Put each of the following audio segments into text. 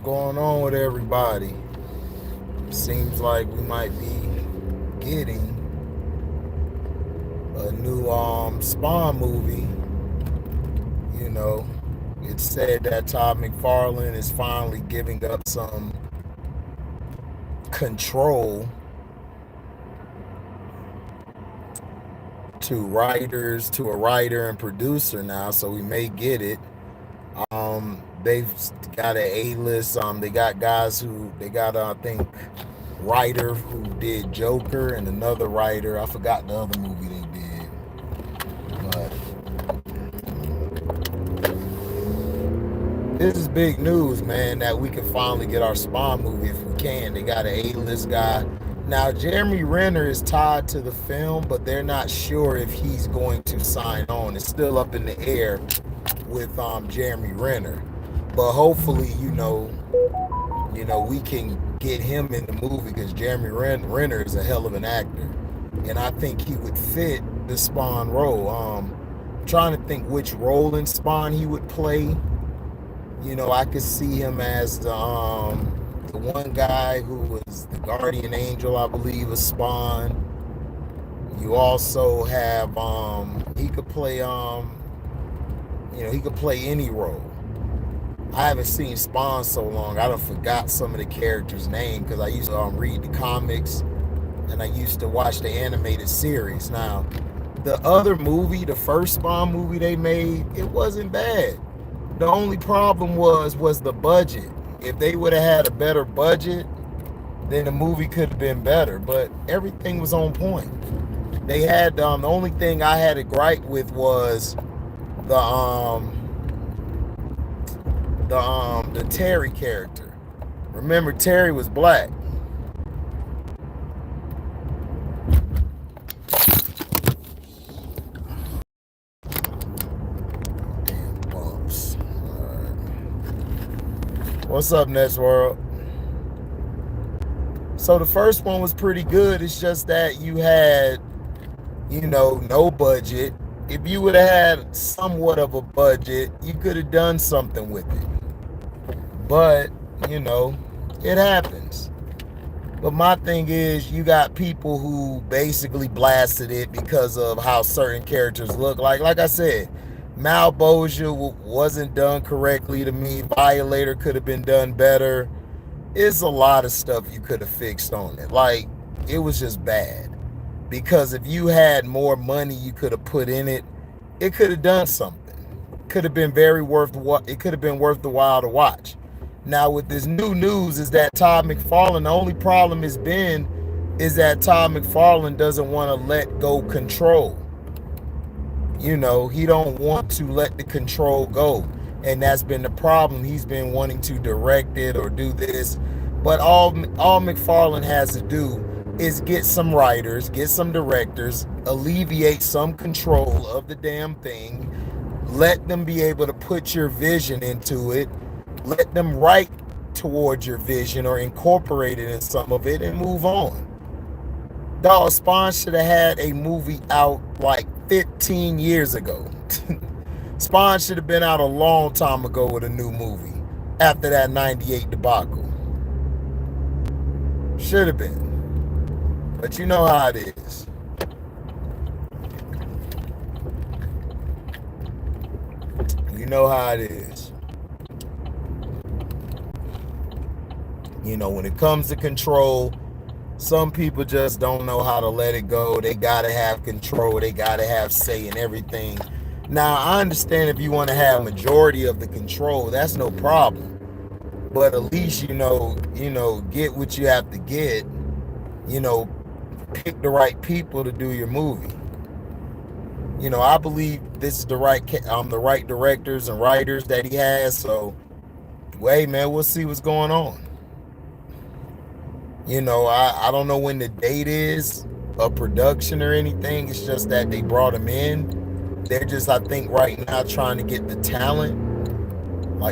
going on with everybody? Seems like we might be getting a new Spawn movie. You know, it's said that Todd McFarlane is finally giving up some control to a writer and producer now, so we may get it. They've got an A-list. They got guys who they got. I think writer who did Joker and another writer. I forgot the other movie they did, but this is big news, man. That we can finally get our Spawn movie if we can. They got an A-list guy. Now, Jeremy Renner is tied to the film, but they're not sure if he's going to sign on. It's still up in the air with Jeremy Renner. But hopefully, we can get him in the movie because Jeremy Renner is a hell of an actor. And I think he would fit the Spawn role. I'm trying to think which role in Spawn he would play. I could see him as the one guy who was the guardian angel, I believe, of Spawn. You also have he could play he could play any role. I haven't seen Spawn so long, I done forgot some of the characters' name because I used to read the comics and I used to watch the animated series. Now, the other movie, the first Spawn movie they made, it wasn't bad. The only problem was the budget. If they would have had a better budget, then the movie could have been better. But everything was on point. They had the only thing I had a gripe with was the Terry character. Remember, Terry was black. Damn bumps. Alright. What's up, Next World? So the first one was pretty good. It's just that you had, no budget. If you would have had somewhat of a budget, you could have done something with it. But, it happens. But my thing is, you got people who basically blasted it because of how certain characters look. Like I said, Malbosia wasn't done correctly to me. Violator could have been done better. It's a lot of stuff you could have fixed on it. It was just bad. Because if you had more money you could have put in it, it could have done something. Could have been it could have been worth the while to watch. Now with this new news is that Todd McFarlane, the only problem is that Todd McFarlane doesn't want to let go control. He don't want to let the control go. And that's been the problem. He's been wanting to direct it or do this. But all McFarlane has to do is get some writers, get some directors, alleviate some control of the damn thing, let them be able to put your vision into it, let them write towards your vision or incorporate it in some of it and move on. Dog, Spawn should have had a movie out like 15 years ago. Spawn should have been out a long time ago with a new movie after that 98 debacle. Should have been. But you know how it is. You know how it is. When it comes to control, some people just don't know how to let it go. They gotta have control. They gotta have say in everything. Now, I understand if you want to have majority of the control, that's no problem. But at least, get what you have to get. Pick the right people to do your movie. I believe this is the right directors and writers that he has. So, hey, man, we'll see what's going on. I don't know when the date is of production or anything. It's just that they brought him in. They're just, I think, right now trying to get the talent,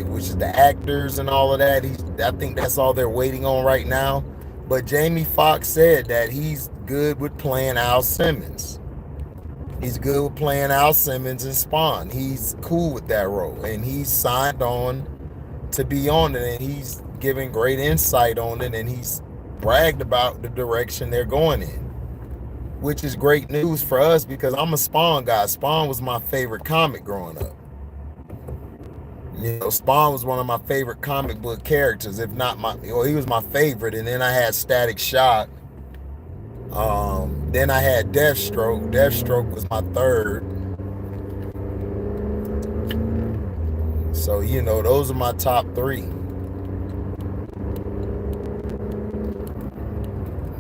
which is the actors and all of that. I think that's all they're waiting on right now. But Jamie Foxx said that he's good with playing Al Simmons. He's good with playing Al Simmons in Spawn. He's cool with that role. And he's signed on to be on it, and he's giving great insight on it, and he's bragged about the direction they're going in, which is great news for us because I'm a Spawn guy. Spawn was my favorite comic growing up. You know, Spawn was one of my favorite comic book characters, if not my, well, he was my favorite. And then I had Static Shock. Then I had Deathstroke. Deathstroke was my third. So, you know, those are my top three.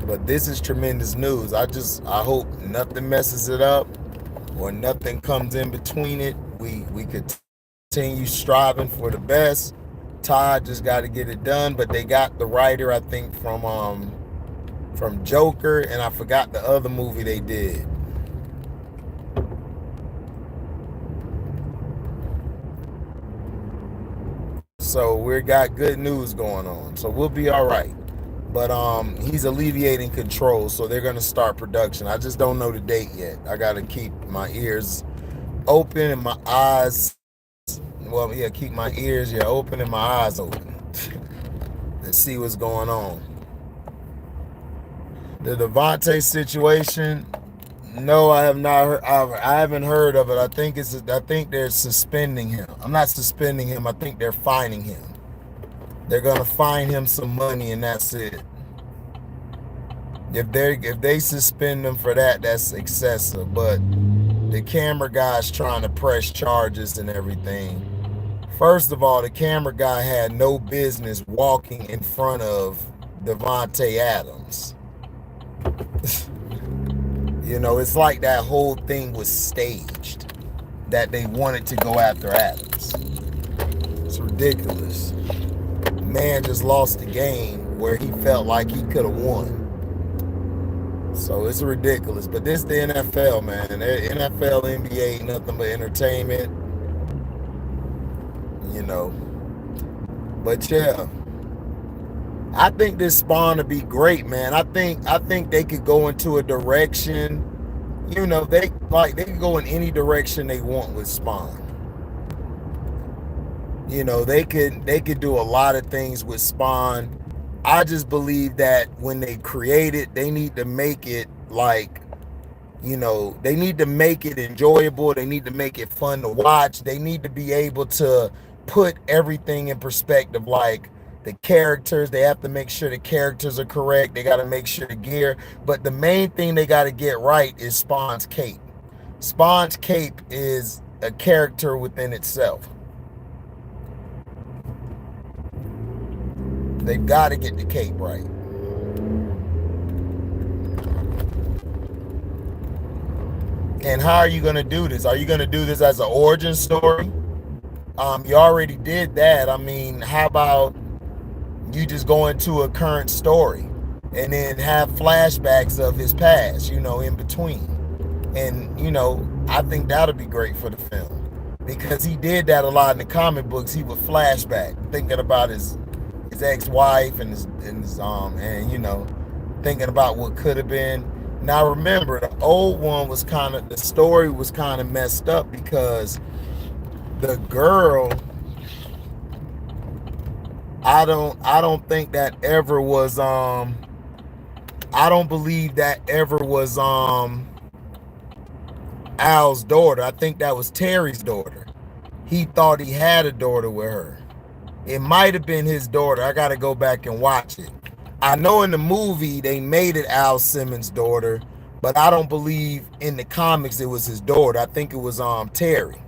But this is tremendous news. I hope nothing messes it up or nothing comes in between it. We could continue striving for the best. Todd just got to get it done, but they got the writer, I think, from Joker, and I forgot the other movie they did. So we got good news going on. So we'll be all right. But he's alleviating control, so they're gonna start production. I just don't know the date yet. I gotta keep my ears open and my eyes. Well, yeah, keep my ears open and my eyes open and see what's going on. The Devontae situation, no, I have not heard. I haven't heard of it. I think they're suspending him. I'm not suspending him. I think they're fining him. They're gonna fine him some money, and that's it. If they suspend him for that, that's excessive. But the camera guy's trying to press charges and everything. First of all, the camera guy had no business walking in front of Devontae Adams. You know, it's like that whole thing was staged, that they wanted to go after Adams. It's ridiculous. Man just lost the game where he felt like he could have won. So it's ridiculous. But this is the NFL, man. NFL, NBA, nothing but entertainment. You know. But yeah, I think this Spawn would be great, man. I think they could go into a direction. You know, they could go in any direction they want with Spawn. You know, they could do a lot of things with Spawn. I just believe that when they create it, they need to make it like, you know, they need to make it enjoyable. They need to make it fun to watch. They need to be able to put everything in perspective, like the characters. They have to make sure the characters are correct. They got to make sure the gear. But the main thing they got to get right is Spawn's cape. Spawn's cape is a character within itself. They've got to get the cape right. And how are you going to do this? Are you going to do this as an origin story? You already did that. I mean, how about you just go into a current story and then have flashbacks of his past, you know, in between. And, you know, I think that'll be great for the film because he did that a lot in the comic books. He would flashback, thinking about his ex-wife and you know, thinking about what could have been. Now remember, the old one was the story was kind of messed up because the girl, I don't think that ever was I don't believe that ever was Al's daughter. I think that was Terry's daughter. He thought he had a daughter with her. It might have been his daughter. I got to go back and watch it. I know in the movie they made it Al Simmons' daughter, but I don't believe in the comics it was his daughter. I think it was Terry.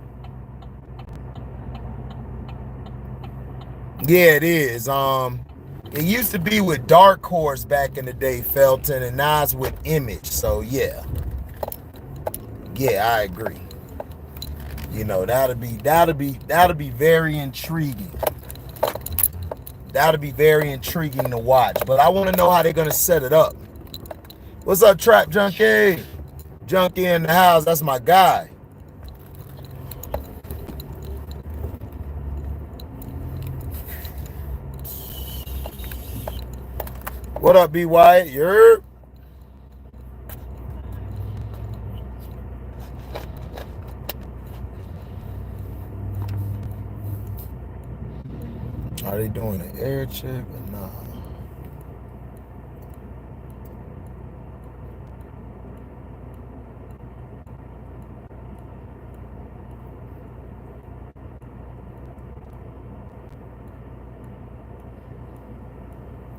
Yeah, it is. It used to be with Dark Horse back in the day, Felton, and now it's with Image. So yeah. Yeah, I agree. You know, that'll be very intriguing. That'll be very intriguing to watch. But I want to know how they're going to set it up. What's up, Trap Junkie? Junkie in the house. That's my guy. What up, B. Wyatt? You're... Are they doing an air check or nah?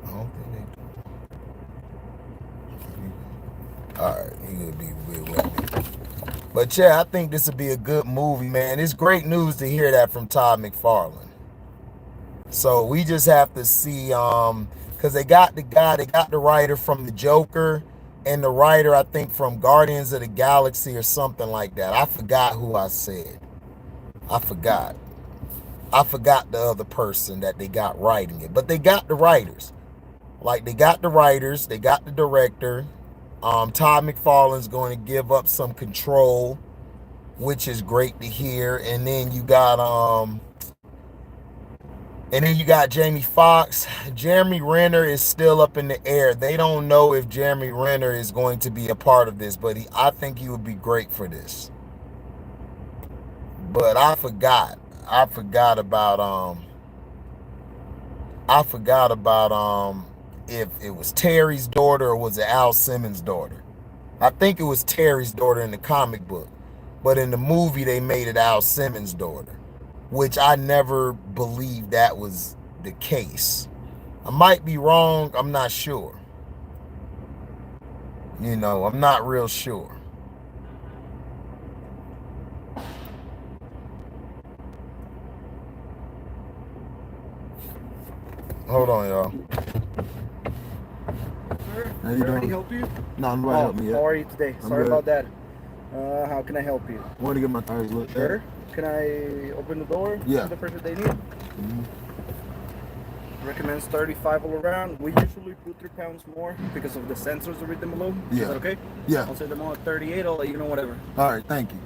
I don't think they do. Alright, he gonna be with me. But yeah, I think this would be a good movie, man. It's great news to hear that from Todd McFarlane. So we just have to see, because they got the writer from the Joker and the writer, I think, from Guardians of the Galaxy or something like that. I forgot who I said. I forgot the other person that they got writing it. But they got the writers. Like, they got the writers, they got the director. Todd McFarlane's going to give up some control, which is great to hear. And then you got Jamie Foxx. Jeremy Renner is still up in the air. They don't know if Jeremy Renner is going to be a part of this, but I think he would be great for this. But I forgot about if it was Terry's daughter or was it Al Simmons' daughter. I think it was Terry's daughter in the comic book, but in the movie they made it Al Simmons' daughter, which I never believed that was the case. I might be wrong, I'm not sure. You know, I'm not real sure. Hold on, y'all. How you doing? Can I help you? No, I'm not helping you. How are you today? Sorry about that. How can I help you? I want to get my tires looked at. Sure. Can I open the door? Yeah. To the person they need? Recommends 35 all around. We usually put 3 pounds more because of the sensors that read them below. Yeah. Is that okay? Yeah. I'll set them all at 38. I'll let you know whatever. All right, thank you.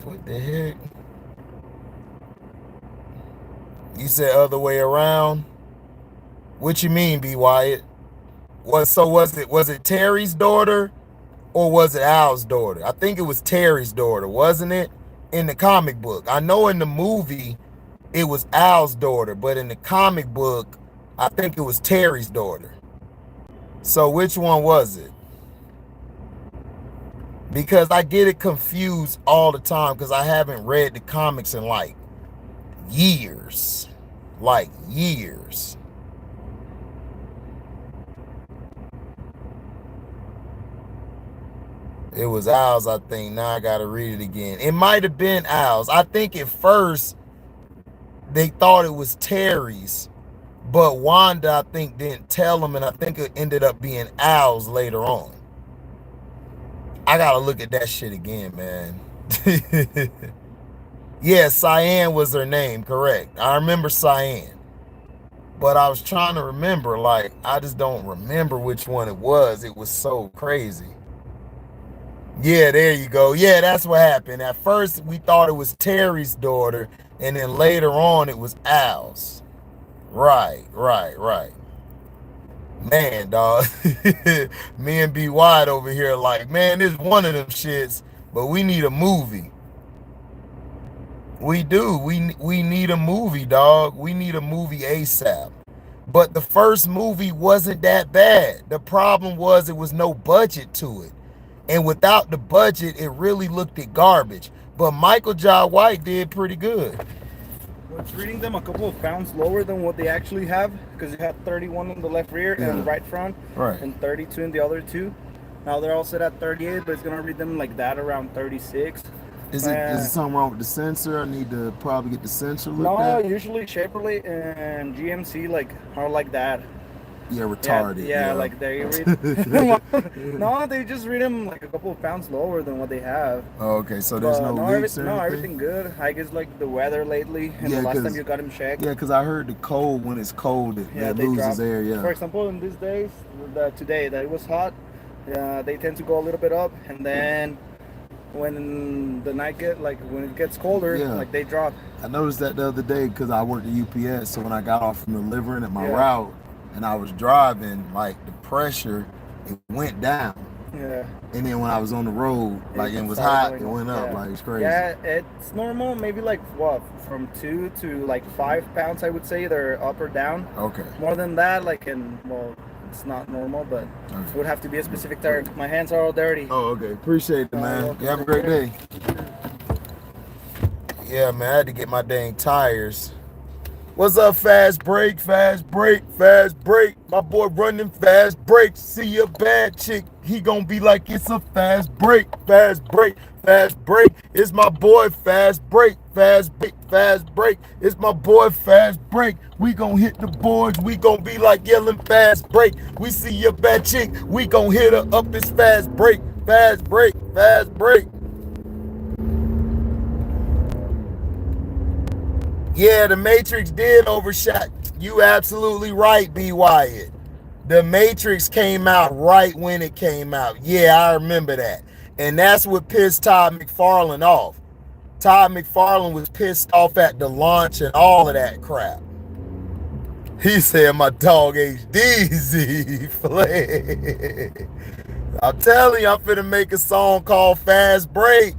What the heck? You said other way around? What you mean, B. Wyatt? Was it Terry's daughter or was it Al's daughter? I think it was Terry's daughter, wasn't it? In the comic book. I know in the movie it was Al's daughter, but in the comic book, I think it was Terry's daughter. So which one was it? Because I get it confused all the time because I haven't read the comics in like years. Like years. It was Al's, I think. Now I gotta read it again. It might have been Al's. I think at first they thought it was Terry's, but Wanda, I think, didn't tell them, and I think it ended up being Al's later on. I gotta look at that shit again, man. Yeah, Cyan was her name, correct. I remember Cyan. But I was trying to remember, like, I just don't remember which one it was. It was so crazy. Yeah, there you go. Yeah, that's what happened. At first, we thought it was Terry's daughter, and then later on, it was Al's. Right. Man, dog. Me and B. Wide over here like, man, this is one of them shits, but we need a movie. We do. We need a movie, dog. We need a movie ASAP. But the first movie wasn't that bad. The problem was it was no budget to it. And without the budget, it really looked at garbage. But Michael Jai White did pretty good. Well, it's reading them a couple of pounds lower than what they actually have, because you had 31 in the left rear and the right front, and 32 in the other two. Now they're all set at 38, but it's gonna read them like that around 36. Is it something wrong with the sensor? I need to probably get the sensor looked at. No, usually Chevrolet and GMC are like that. Yeah, retarded. Yeah, like they read. No, they just read them like a couple of pounds lower than what they have. Oh, okay, so there's no leaks or anything? No, everything good. I guess like the weather lately, and the last time you got them checked. Yeah, because I heard the cold, when it's cold, it loses air, For example, in these days, today that it was hot, they tend to go a little bit up, and then when the night when it gets colder, like they drop. I noticed that the other day because I worked at UPS, so when I got off from delivering at my route and I was driving, like the pressure, it went down. Yeah. And then when I was on the road, like it was hot, it went up. Like it's crazy. Yeah, it's normal. Maybe like what, from 2 to like 5 pounds, I would say. They're up or down. Okay. More than that, like well, it's not normal, but it would have to be a specific tire. My hands are all dirty. Oh, okay. Appreciate it, man. You have a great day. Yeah, man. I had to get my dang tires. What's up, fast break, fast break, fast break? My boy running fast break. See a bad chick, he gonna be like it's a fast break, fast break, fast break. It's my boy fast break, fast break, fast break. It's my boy fast break. We gonna hit the boards, we gonna be like yelling fast break. We see a bad chick, we gonna hit her up, it's fast break, fast break, fast break. Yeah, the Matrix did overshot. You absolutely right, B. Wyatt. The Matrix came out right when it came out. Yeah, I remember that. And that's what pissed Todd McFarlane off. Todd McFarlane was pissed off at the launch and all of that crap. He said my dog HDiiTV fled. I'm telling you, I'm finna make a song called Fast Break.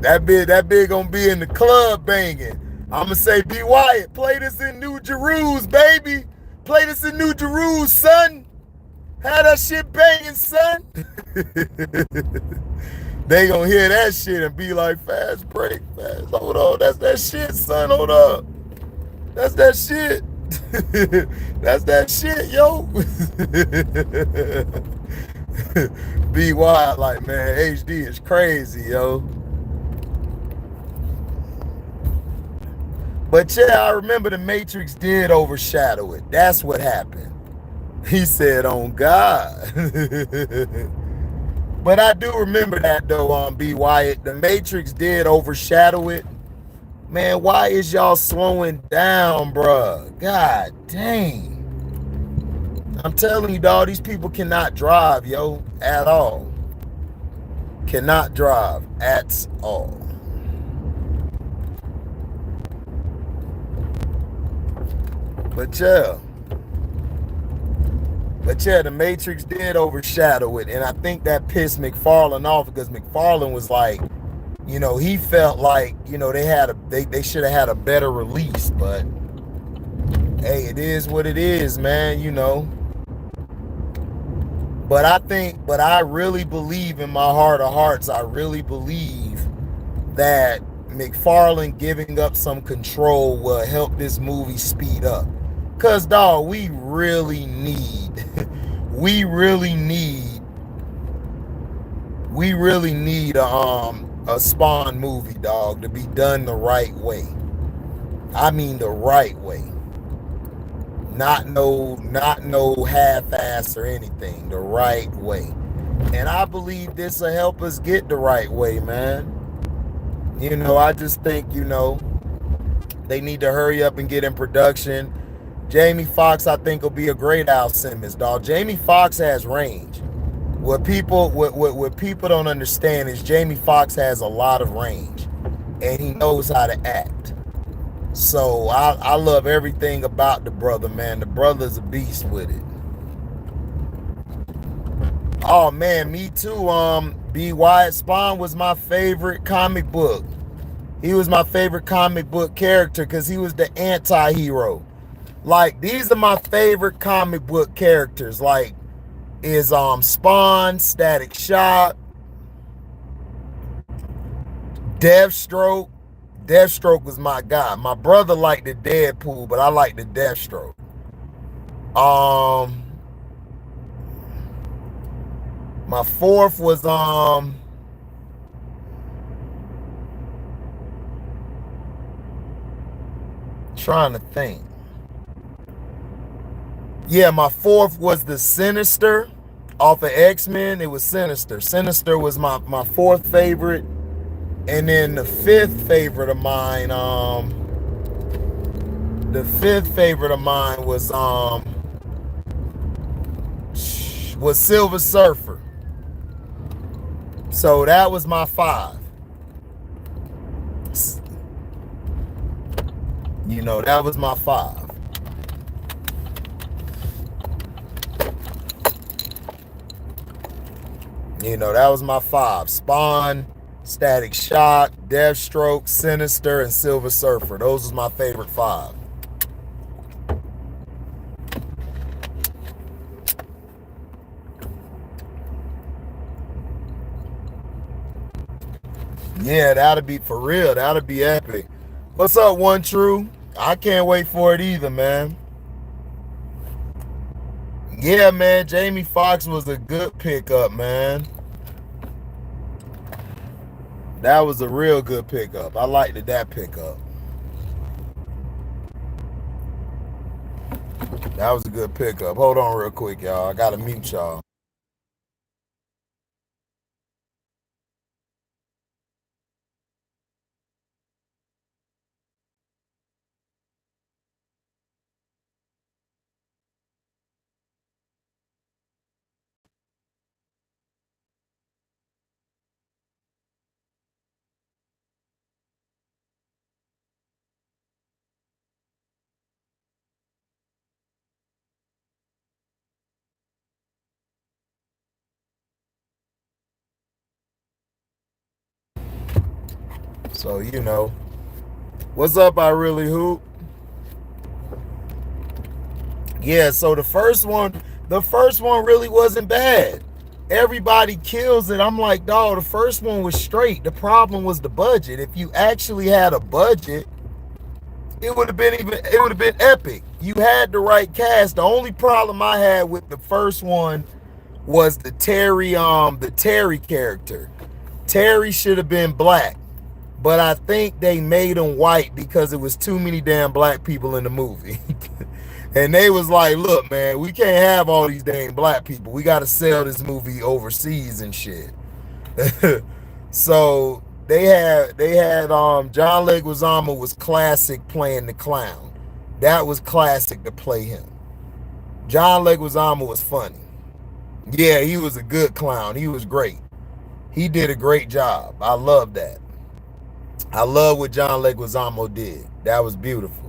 That big gonna be in the club banging. I'ma say, B. Wyatt, play this in New Jerusalem, baby. Play this in New Jerusalem, son. Have that shit banging, son. They gonna hear that shit and be like, fast break, fast. Hold on, that's that shit, son. Hold up. That's that shit. That's that shit, yo. B. Wyatt, like, man, HD is crazy, yo. But yeah, I remember the Matrix did overshadow it. That's what happened. He said, on God. But I do remember that though, B. Wyatt. The Matrix did overshadow it. Man, why is y'all slowing down, bruh? God dang. I'm telling you, dog, these people cannot drive, yo, at all. Cannot drive at all. But yeah, the Matrix did overshadow it, and I think that pissed McFarlane off because McFarlane was like, you know, he felt like, you know, they should have had a better release, but hey, it is what it is, man, you know. But I really believe in my heart of hearts, I really believe that McFarlane giving up some control will help this movie speed up. Cause dog, we really need a Spawn movie, dog, to be done the right way. I mean the right way. Not no half-ass or anything, the right way. And I believe this will help us get the right way, man. You know, I just think, you know, they need to hurry up and get in production. Jamie Foxx, I think, will be a great Al Simmons, dog. Jamie Foxx has range. What people don't understand is Jamie Foxx has a lot of range, and he knows how to act. So I love everything about the brother, man. The brother's a beast with it. Oh man, me too. B. Wyatt, Spawn was my favorite comic book. He was my favorite comic book character because he was the anti-hero. Like, these are my favorite comic book characters. Like, is Spawn, Static Shock, Deathstroke. Deathstroke was my guy. My brother liked the Deadpool, but I like the Deathstroke. My fourth was trying to think. Yeah, my fourth was the Sinister off of X-Men. It was Sinister. Sinister was my fourth favorite. And then the fifth favorite of mine, was Silver Surfer. So that was my 5. You know, that was my 5. You know, that was my 5. Spawn, Static Shock, Deathstroke, Sinister, and Silver Surfer. Those was my favorite 5. Yeah, that'll be for real. That'll be epic. What's up, One True? I can't wait for it either, man. Yeah, man, Jamie Foxx was a good pickup, man. That was a real good pickup. I liked that pickup. That was a good pickup. Hold on real quick, y'all. I gotta mute y'all. So, you know. What's up, I Really Hoop? Yeah, so the first one really wasn't bad. Everybody kills it. I'm like, dog, the first one was straight. The problem was the budget. If you actually had a budget, it would have been epic. You had the right cast. The only problem I had with the first one was the Terry character. Terry should have been black, but I think they made him white because it was too many damn black people in the movie. And they was like, look, man, we can't have all these dang black people. We got to sell this movie overseas and shit. So they had John Leguizamo was classic playing the clown. That was classic to play him. John Leguizamo was funny. Yeah, he was a good clown. He was great. He did a great job. I love that. I love what John Leguizamo did. That was beautiful.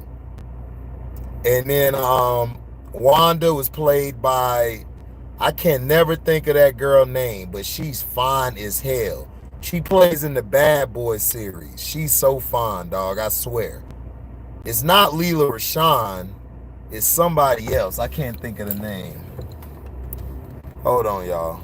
And then Wanda was played by, I can never think of that girl name, but she's fine as hell. She plays in the Bad Boys series. She's so fine, dog, I swear. It's not Leela Rashawn. It's somebody else. I can't think of the name. Hold on, y'all.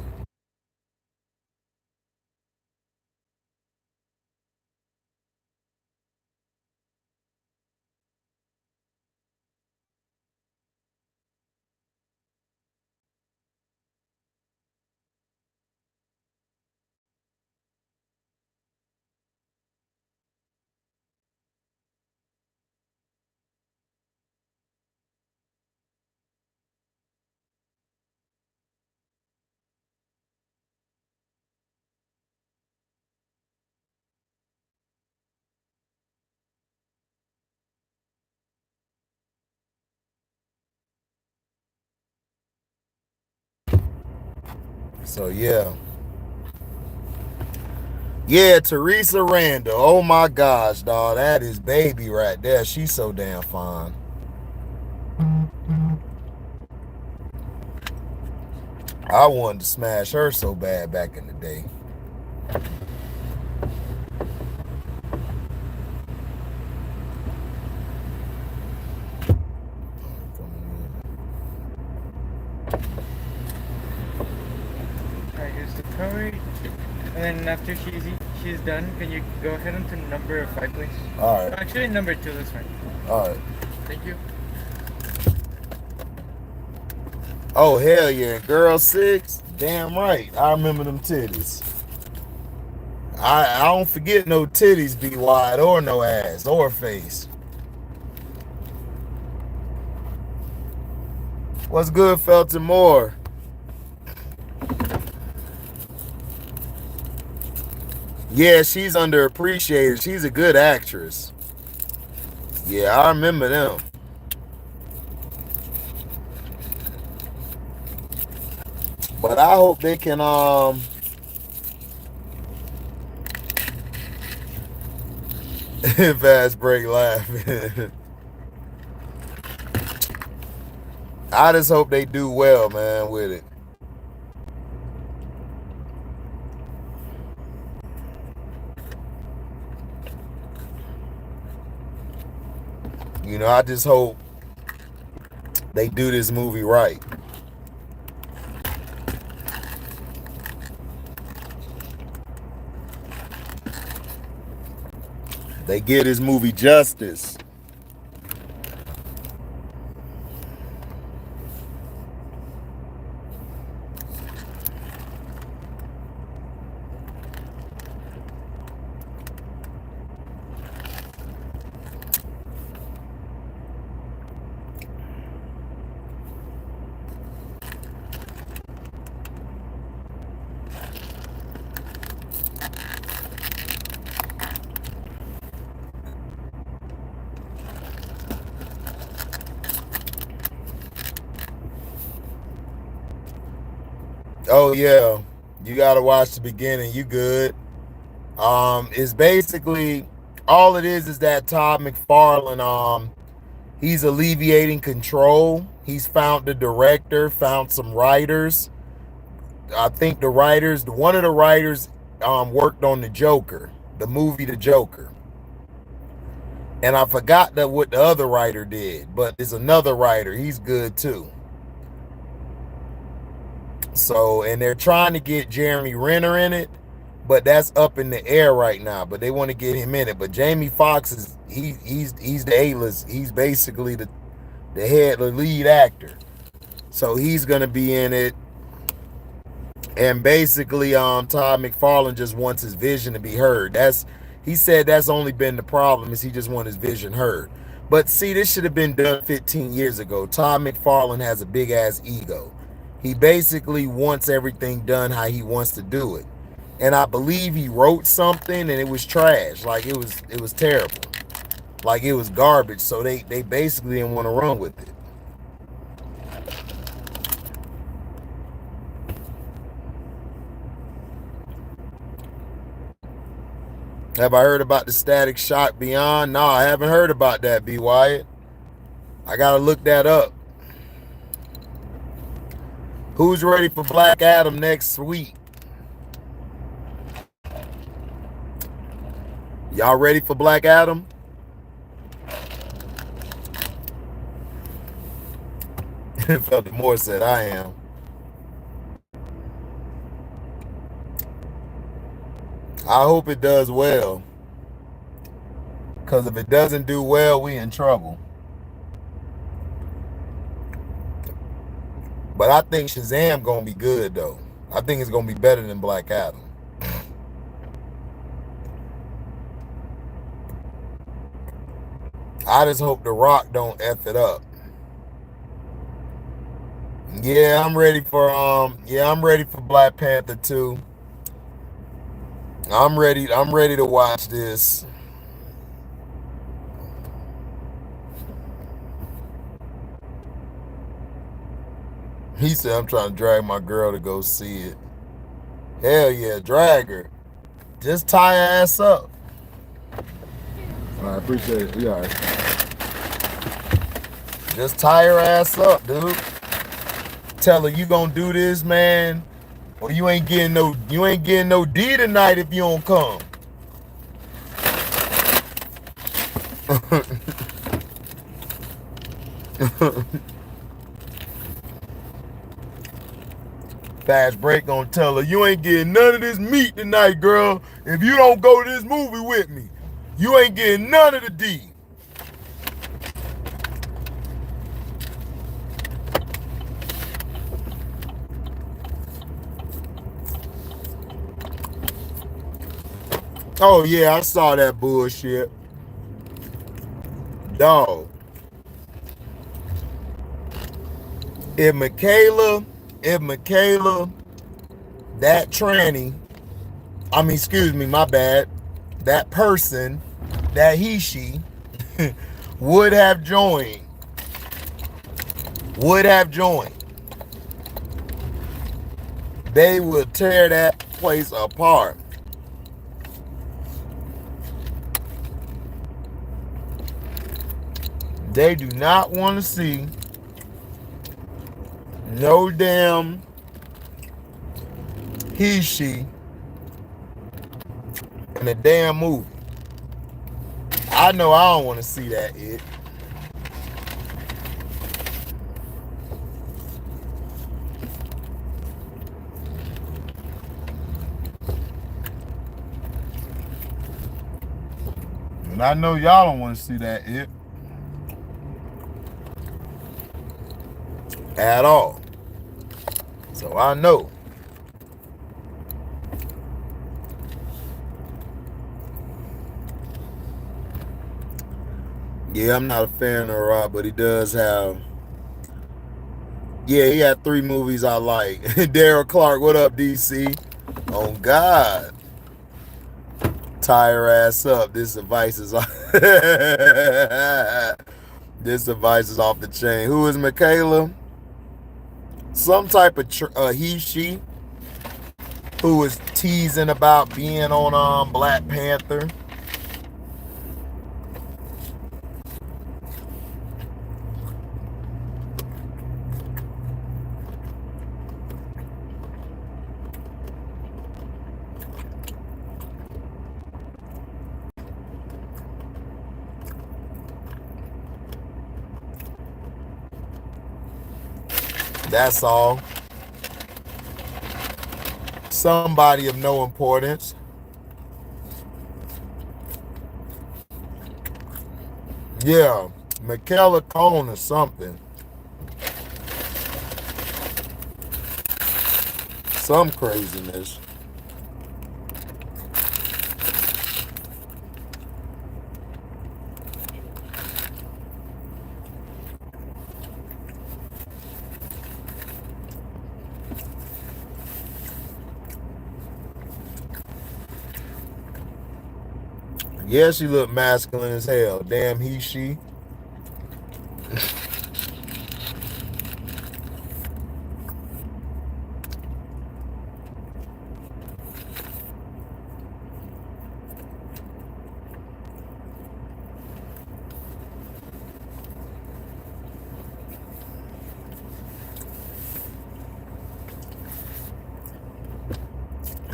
So yeah. Yeah, Teresa Randall. Oh my gosh, dog. That is baby right there. She's so damn fine. I wanted to smash her so bad back in the day. Alright, here's the code. And then after she's done, can you go ahead into number 5, please? Alright. Actually, number 2, that's fine. Alright. Thank you. Oh, hell yeah. Girl 6? Damn right. I remember them titties. I don't forget no titties be wide or no ass or face. What's good, Felton Moore? Yeah, she's underappreciated. She's a good actress. Yeah, I remember them. But I hope they can fast break laughing. I just hope they do well, man, with it. You know, I just hope they do this movie right. They give this movie justice. Oh yeah, you gotta watch the beginning. You good? It's basically all it is that Todd McFarlane, he's alleviating control. He's found the director, found some writers. I think one of the writers, worked on the Joker, the movie The Joker. And I forgot what the other writer did, but there's another writer. He's good too. So, and they're trying to get Jeremy Renner in it, but that's up in the air right now. But they want to get him in it. But Jamie Foxx is he's the A-list. He's basically the lead actor. So he's gonna be in it. And basically, Todd McFarlane just wants his vision to be heard. He said that's only been the problem, is he just wants his vision heard. But see, this should have been done 15 years ago. Todd McFarlane has a big ass ego. He basically wants everything done how he wants to do it. And I believe he wrote something and it was trash. Like it was terrible. Like it was garbage. So they basically didn't want to run with it. Have I heard about the Static Shock Beyond? No, I haven't heard about that, B. Wyatt. I gotta look that up. Who's ready for Black Adam next week? Y'all ready for Black Adam? Felton Moore said, I am. I hope it does well. Because if it doesn't do well, we in trouble. But I think Shazam gonna be good though. I think it's gonna be better than Black Adam. I just hope The Rock don't F it up. Yeah, I'm ready for Black Panther 2. I'm ready to watch this. He said, I'm trying to drag my girl to go see it. Hell yeah, drag her. Just tie her ass up. I appreciate it. Yeah. Just tie her ass up, dude. Tell her you gonna do this, man, or you ain't getting no D tonight if you don't come. Fast Break gonna tell her, you ain't getting none of this meat tonight, girl. If you don't go to this movie with me, you ain't getting none of the D. Oh yeah, I saw that bullshit. Dog. If Michaela, that tranny, my bad, that person, that she, would have joined, they would tear that place apart. They do not want to see no damn she in a damn movie. I know I don't want to see that. And I know y'all don't want to see that it at all. So I know. Yeah, I'm not a fan of Rock, but he does have. Yeah, he had 3 movies I like. Daryl Clark, what up, DC? Oh God. Tie her ass up. This device is off. This device is off the chain. Who is Michaela? Some type of she who was teasing about being on Black Panther. That's all. Somebody of no importance. Yeah, Michaela Cone or something. Some craziness. Yeah, she looked masculine as hell. Damn, she.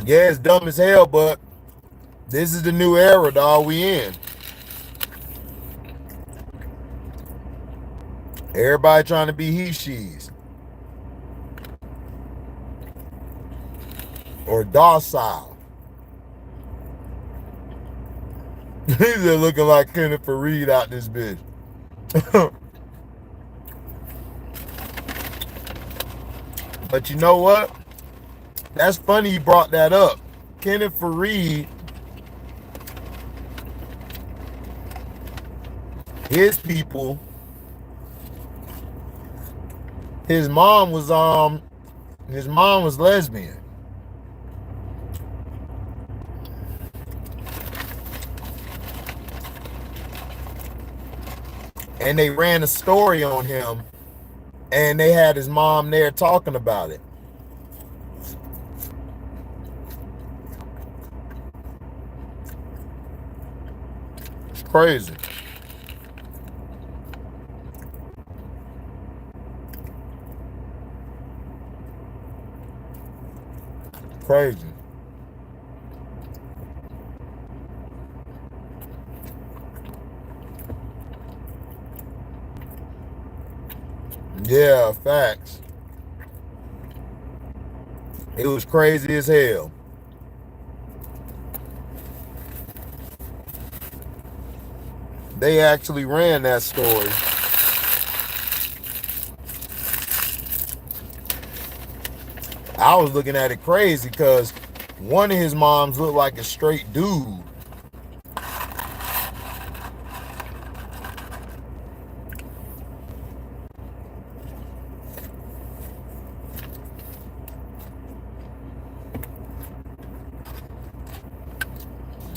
Yeah, it's dumb as hell, but this is the new era, dog. We in. Everybody trying to be she's. Or docile. He's looking like Kenneth Faried out this bitch. But you know what? That's funny you brought that up. Kenneth Faried, his people, his mom was lesbian. And they ran a story on him, and they had his mom there talking about it. It's crazy. Crazy. Yeah, facts. It was crazy as hell. They actually ran that story. I was looking at it crazy because one of his moms looked like a straight dude.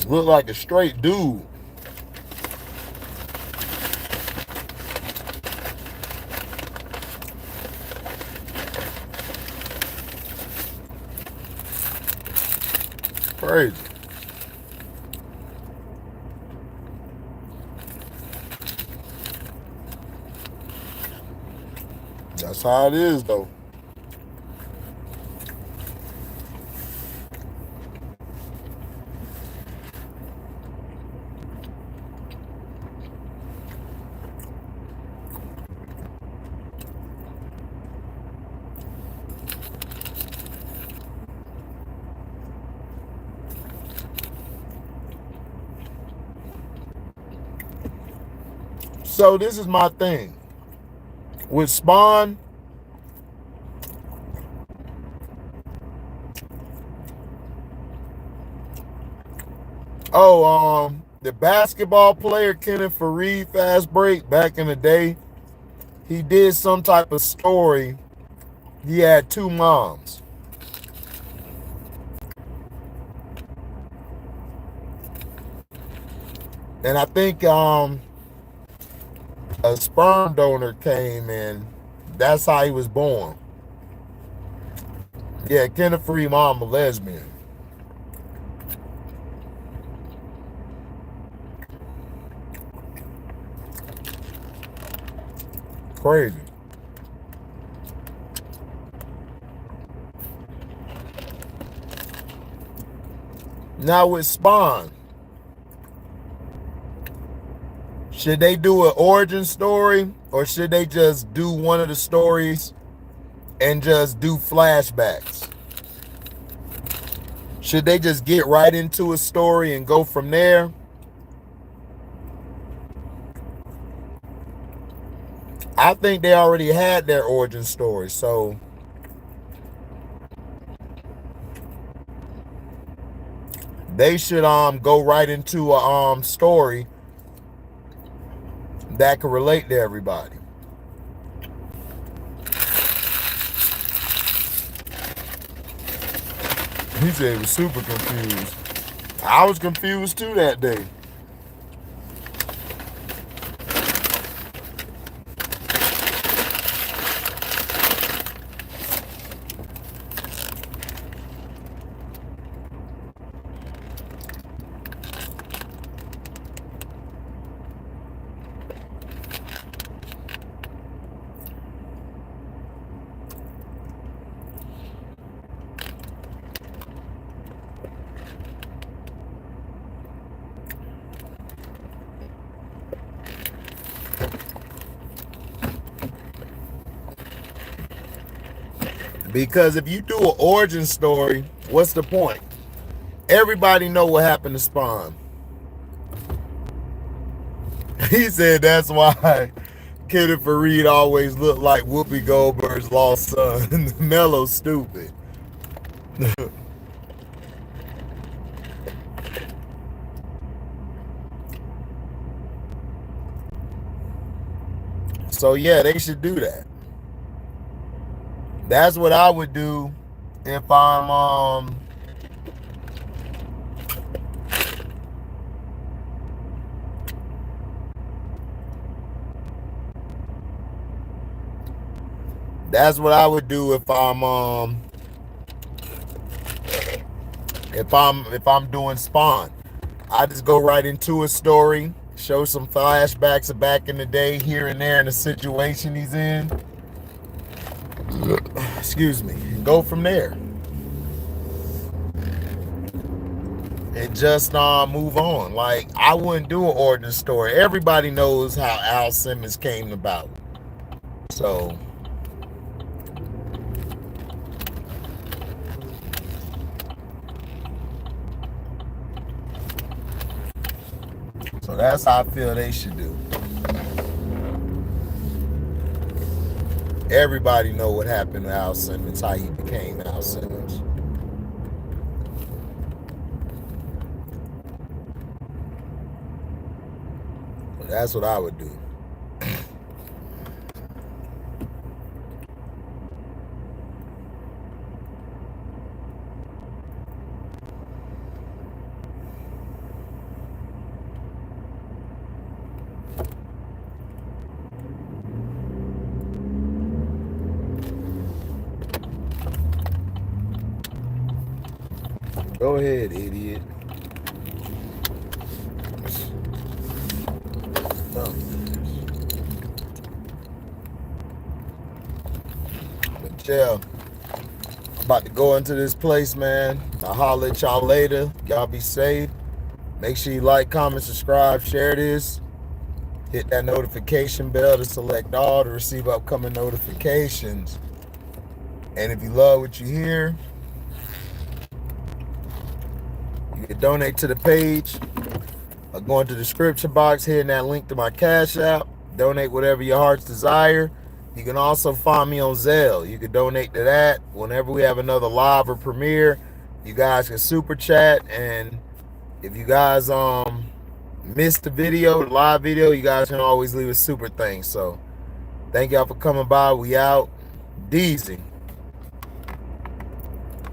Looked like a straight dude. Crazy. That's how it is, though. So this is my thing. With Spawn, the basketball player Kenneth Faried, Fast Break, back in the day, he did some type of story. He had 2 moms. And I think a sperm donor came and that's how he was born. Yeah, Kenneth Faried mom a lesbian. Crazy. Now with Spawn, should they do an origin story or should they just do one of the stories and just do flashbacks? Should they just get right into a story and go from there? I think they already had their origin story, so they should go right into a story that can relate to everybody. He said he was super confused. I was confused too that day. Because if you do an origin story, what's the point? Everybody know what happened to Spawn. He said that's why Kenneth Faried always looked like Whoopi Goldberg's lost son. Mellow stupid. So yeah, they should do that. That's what I would do if I'm that's what I would do if I'm doing Spawn. I just go right into a story, show some flashbacks of back in the day here and there in the situation he's in. Excuse me. Go from there. And just move on. Like, I wouldn't do an origin story. Everybody knows how Al Simmons came about. So that's how I feel they should do. Everybody know what happened to Al Simmons, how he became Al Simmons. That's what I would do. Go ahead, idiot. But yeah, I'm about to go into this place, man. I'll holler at y'all later. Y'all be safe. Make sure you like, comment, subscribe, share this. Hit that notification bell to select all to receive upcoming notifications. And if you love what you hear, you can donate to the page or go into the description box, hitting that link to my Cash App. donate whatever your heart's desire. You can also find me on Zelle. You can donate to that. Whenever we have another live or premiere, you guys can super chat. And if you guys missed the video, the live video, you guys can always leave a super thing. So thank y'all for coming by. We out. Deezy.